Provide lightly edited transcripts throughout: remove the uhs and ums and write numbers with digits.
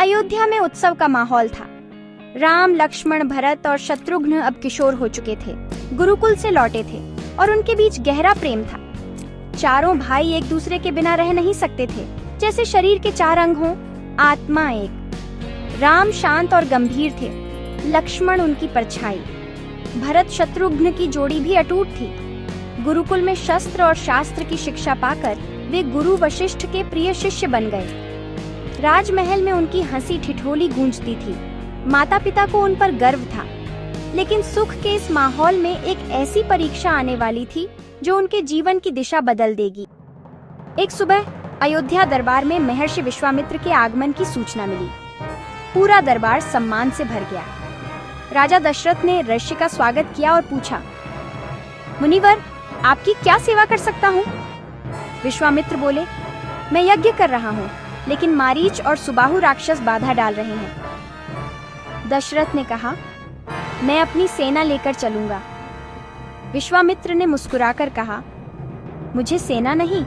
अयोध्या में उत्सव का माहौल था। राम, लक्ष्मण, भरत और शत्रुघ्न अब किशोर हो चुके थे, गुरुकुल से लौटे थे और उनके बीच गहरा प्रेम था। चारों भाई एक दूसरे के बिना रह नहीं सकते थे। जैसे शरीर के 4 अंग हों, आत्मा एक। राम शांत और गंभीर थे, लक्ष्मण उनकी परछाई। भरत शत्रुघ्न की जोड़ी भी अटूट थी। गुरुकुल में शस्त्र और शास्त्र की शिक्षा पाकर वे गुरु वशिष्ठ के प्रिय शिष्य बन गए। राजमहल में उनकी हंसी ठिठोली गूंजती थी। माता पिता को उन पर गर्व था। लेकिन सुख के इस माहौल में एक ऐसी परीक्षा आने वाली थी जो उनके जीवन की दिशा बदल देगी। एक सुबह अयोध्या दरबार में महर्षि विश्वामित्र के आगमन की सूचना मिली। पूरा दरबार सम्मान से भर गया। राजा दशरथ ने ऋषि का स्वागत किया और पूछा, मुनिवर, आपकी क्या सेवा कर सकता हूँ? विश्वामित्र बोले, मैं यज्ञ कर रहा हूँ, लेकिन मारीच और सुबाहु राक्षस बाधा डाल रहे हैं। दशरथ ने कहा, मैं अपनी सेना लेकर चलूंगा। विश्वामित्र ने मुस्कुराकर कहा, मुझे सेना नहीं,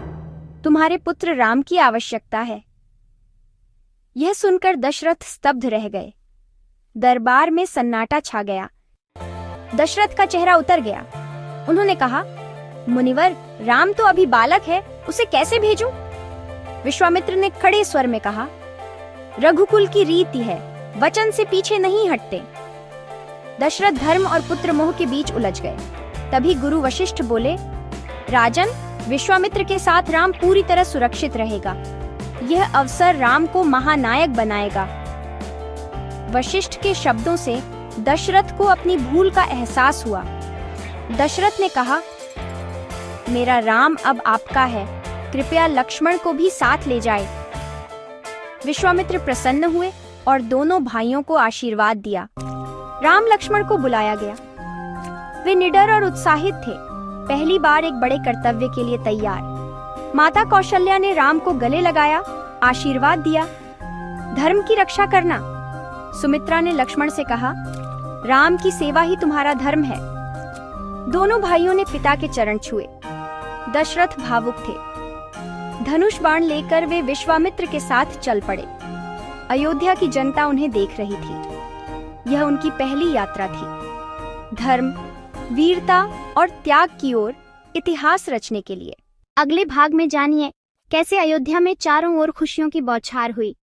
तुम्हारे पुत्र राम की आवश्यकता है। यह सुनकर दशरथ स्तब्ध रह गए। दरबार में सन्नाटा छा गया। दशरथ का चेहरा उतर गया। उन्होंने कहा, मुनिवर, राम तो अभी बालक है, उसे कैसे भेजूं? विश्वामित्र ने कड़े स्वर में कहा, रघुकुल की रीति है, वचन से पीछे नहीं हटते। दशरथ धर्म और पुत्र मोह के बीच उलझ गए। तभी गुरु वशिष्ठ बोले, राजन, विश्वामित्र के साथ राम पूरी तरह सुरक्षित रहेगा। यह अवसर राम को महानायक बनाएगा। वशिष्ठ के शब्दों से दशरथ को अपनी भूल का एहसास हुआ। दशरथ ने कहा, मेरा राम अब आपका है, कृपया लक्ष्मण को भी साथ ले जाए। विश्वामित्र प्रसन्न हुए और दोनों भाइयों को आशीर्वाद दिया। राम लक्ष्मण को बुलाया गया। वे निडर और उत्साहित थे, पहली बार एक बड़े कर्तव्य के लिए तैयार। माता कौशल्या ने राम को गले लगाया, आशीर्वाद दिया, धर्म की रक्षा करना। सुमित्रा ने लक्ष्मण से कहा, राम की सेवा ही तुम्हारा धर्म है। दोनों भाइयों ने पिता के चरण छुए। दशरथ भावुक थे। धनुष बाण लेकर वे विश्वामित्र के साथ चल पड़े। अयोध्या की जनता उन्हें देख रही थी। यह उनकी पहली यात्रा थी, धर्म, वीरता और त्याग की ओर इतिहास रचने के लिए। अगले भाग में जानिए कैसे अयोध्या में चारों ओर खुशियों की बौछार हुई।